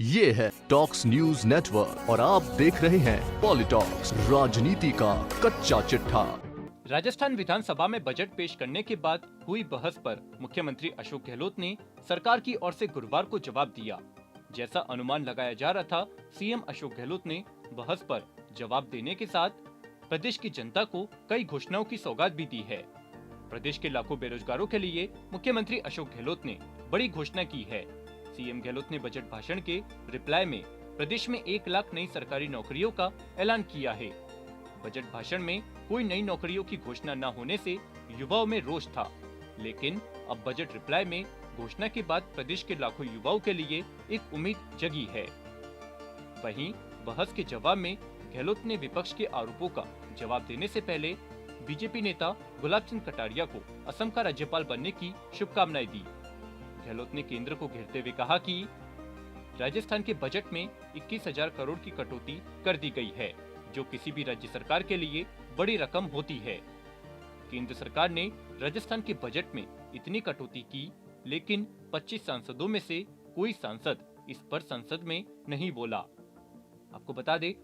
ये है talks news network और आप देख रहे हैं पॉलिटॉक्स, राजनीति का कच्चा चिट्ठा। राजस्थान विधानसभा में बजट पेश करने के बाद हुई बहस पर मुख्यमंत्री अशोक गहलोत ने सरकार की ओर से गुरुवार को जवाब दिया। जैसा अनुमान लगाया जा रहा था, सीएम अशोक गहलोत ने बहस पर जवाब देने के साथ प्रदेश की जनता को कई घोषणाओं की सौगात भी दी है। प्रदेश के लाखों बेरोजगारों के लिए मुख्यमंत्री अशोक गहलोत ने बड़ी घोषणा की है। सीएम गहलोत ने बजट भाषण के रिप्लाई में प्रदेश में 1 लाख नई सरकारी नौकरियों का ऐलान किया है। बजट भाषण में कोई नई नौकरियों की घोषणा न होने से युवाओं में रोष था, लेकिन अब बजट रिप्लाई में घोषणा के बाद प्रदेश के लाखों युवाओं के लिए एक उम्मीद जगी है। वहीं बहस के जवाब में गहलोत ने विपक्ष के आरोपों का जवाब देने से पहले बीजेपी नेता गुलाब चंद कटारिया को असम का राज्यपाल बनने की शुभकामनाएं दी। गहलोत ने केंद्र को घेरते हुए कहा कि राजस्थान के बजट में 21,000 करोड़ की कटौती कर दी गई है, जो किसी भी राज्य सरकार के लिए बड़ी रकम होती है। केंद्र सरकार ने राजस्थान के बजट में इतनी कटौती की, लेकिन 25 सांसदों में से कोई सांसद इस पर संसद में नहीं बोला। आपको बता दें,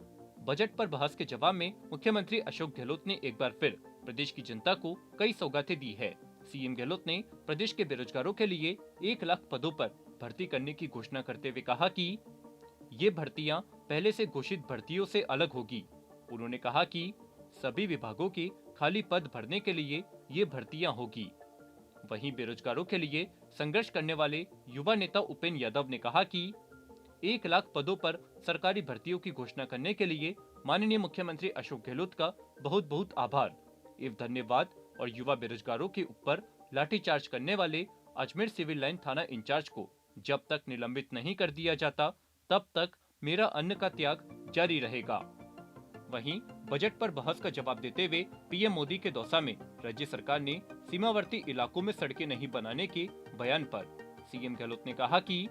बजट पर बहस के जवाब में मुख्यमंत्री अशोक गहलोत ने एक बार फिर प्रदेश की जनता को कई सौगातें दी है। सीएम गहलोत ने प्रदेश के बेरोजगारों के लिए 1 लाख पदों पर भर्ती करने की घोषणा करते हुए कहा कि ये भर्तियां पहले से घोषित भर्तियों से अलग होगी। उन्होंने कहा कि सभी विभागों के खाली पद भरने के लिए ये भर्तियां होगी। वहीं बेरोजगारों के लिए संघर्ष करने वाले युवा नेता उपेंद्र यादव ने कहा कि 1 लाख पदों पर सरकारी भर्तियों की घोषणा करने के लिए माननीय मुख्यमंत्री अशोक गहलोत का बहुत बहुत आभार एवं धन्यवाद, और युवा बेरोजगारों के ऊपर लाठीचार्ज करने वाले अजमेर सिविल लाइन थाना इंचार्ज को जब तक निलंबित नहीं कर दिया जाता, तब तक मेरा अन्न का त्याग जारी रहेगा। वहीं बजट पर बहस का जवाब देते हुए पीएम मोदी के दौसा में राज्य सरकार ने सीमावर्ती इलाकों में सड़कें नहीं बनाने के बयान पर सीएम गहलोत ने कहा कि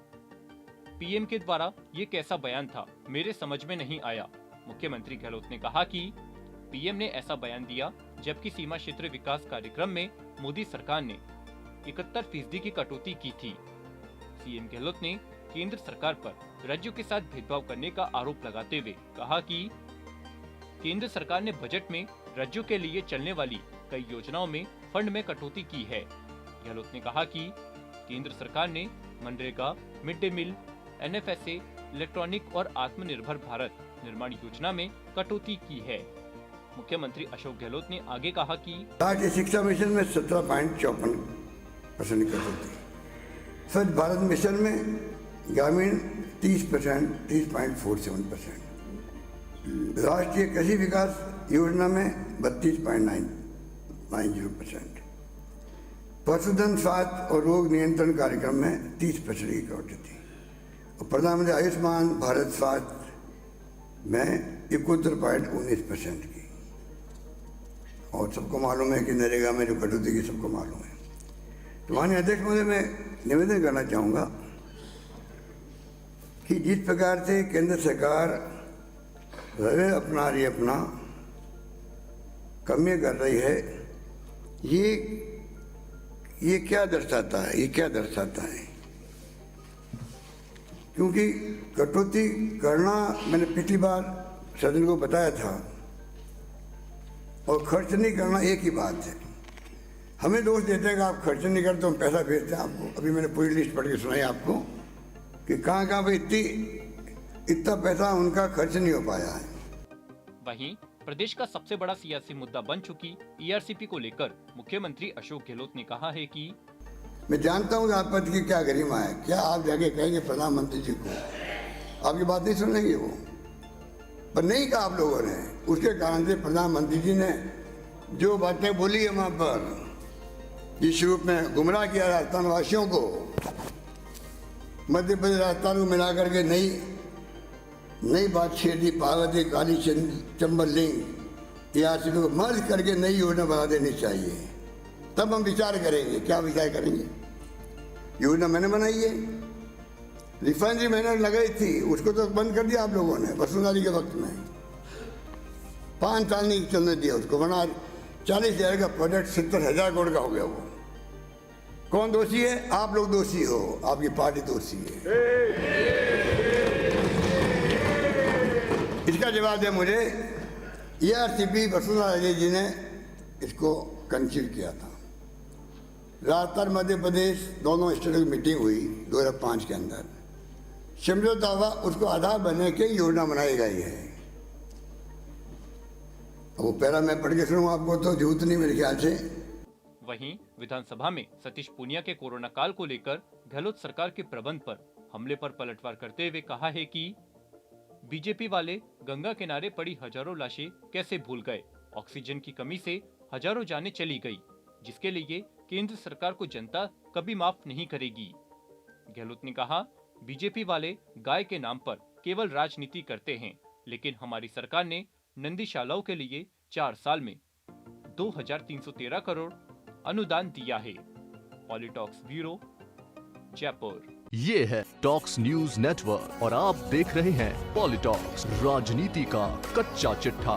पीएम के द्वारा ये कैसा बयान था, मेरे समझ में नहीं आया। मुख्यमंत्री गहलोत ने कहा कि पीएम ने ऐसा बयान दिया जबकि सीमा क्षेत्र विकास कार्यक्रम में मोदी सरकार ने 71% की कटौती की थी। सीएम गहलोत ने केंद्र सरकार पर राज्यों के साथ भेदभाव करने का आरोप लगाते हुए कहा कि केंद्र सरकार ने बजट में राज्यों के लिए चलने वाली कई योजनाओं में फंड में कटौती की है। गहलोत ने कहा कि केंद्र सरकार ने MNREGA, mid day meal, NFSA, electronic और आत्मनिर्भर भारत निर्माण योजना में कटौती की है। मुख्यमंत्री अशोक गहलोत ने आगे कहा कि राज्य शिक्षा मिशन में 17.54% कटौती, स्वच्छ भारत मिशन में ग्रामीण 30%, 30.47%, राष्ट्रीय कृषि विकास योजना में 32.90%, पशुधन स्वास्थ्य और रोग नियंत्रण कार्यक्रम में 30% की कटौती, और प्रधानमंत्री आयुष्मान भारत स्वास्थ्य में 71.19% की। और सबको मालूम है कि नरेगा में जो कटौती की सबको मालूम है। तो माननीय अध्यक्ष महोदय, मैं निवेदन करना चाहूँगा कि जिस प्रकार से केंद्र सरकार रवे अपना रही अपना कमियाँ कर रही है, ये क्या दर्शाता है, ये क्या दर्शाता है? क्योंकि कटौती करना, मैंने पिछली बार सदन को बताया था, और खर्च नहीं करना एक ही बात है। हमें दोष देते हैं कि आप खर्च नहीं करते, हम पैसा भेजते हैं आपको। अभी मैंने पूरी लिस्ट पढ़ के सुनाई आपको कि कहाँ पे इतना पैसा उनका खर्च नहीं हो पाया है। वहीं प्रदेश का सबसे बड़ा सियासी मुद्दा बन चुकी ईआरसीपी को लेकर मुख्यमंत्री अशोक गहलोत ने कहा है कि मैं जानता हूँ आप पद की क्या गरिमा है। क्या आप जाके कहेंगे प्रधानमंत्री जी को, आपकी बात नहीं सुनेंगे वो, पर नहीं कहा आप लोगों ने। उसके कारण से प्रधानमंत्री जी ने जो बातें बोली है वहाँ पर, जिस रूप में गुमराह किया राजस्थान वासियों को, मध्य प्रदेश राजस्थान को मिला करके नई बात छेड़ दी, पार्वती काली चंबल लिंग ईआरसीपी को मर्ज करके नई योजना बना देनी चाहिए। तब हम विचार करेंगे। क्या विचार करेंगे? योजना मैंने बनाई है, रिफाइनरी मैंने लगाई थी, उसको तो बंद कर दिया आप लोगों ने वसुंधरा जी के वक्त में। 5 साल नहीं चलने दिया उसको, वरना 40,000 का प्रोजेक्ट 70,000 करोड़ का हो गया। वो कौन दोषी है? आप लोग दोषी हो, आपकी पार्टी दोषी है। इसका जवाब दे मुझे एआरसीपी वसुंधरा राजे जी ने इसको कंसीड किया था। राजस्थान मध्य प्रदेश दोनों स्टेटों की मीटिंग हुई 2005 के अंदर, समझौता हुआ, उसको आधार बनने की योजना बनाई गई है। वो पहला मैं पढ़ के सुनूं आपको तो झूठ नहीं मेरे ख्याल से। वहीं विधानसभा में सतीश पूनिया के कोरोना काल को लेकर गहलोत सरकार के प्रबंध पर हमले पर पलटवार करते हुए कहा है कि बीजेपी वाले गंगा किनारे पड़ी हजारों लाशें कैसे भूल गए। ऑक्सीजन की कमी से हजारों जानें चली गई, जिसके लिए केंद्र सरकार को जनता कभी माफ नहीं करेगी। गहलोत ने कहा, बीजेपी वाले गाय के नाम पर केवल राजनीति करते हैं, लेकिन हमारी सरकार ने नंदीशालाओं के लिए 4 साल में 2313 करोड़ अनुदान दिया है। पॉलिटॉक्स ब्यूरो, जयपुर। ये है टॉक्स न्यूज नेटवर्क और आप देख रहे हैं पॉलिटॉक्स, राजनीति का कच्चा चिट्ठा।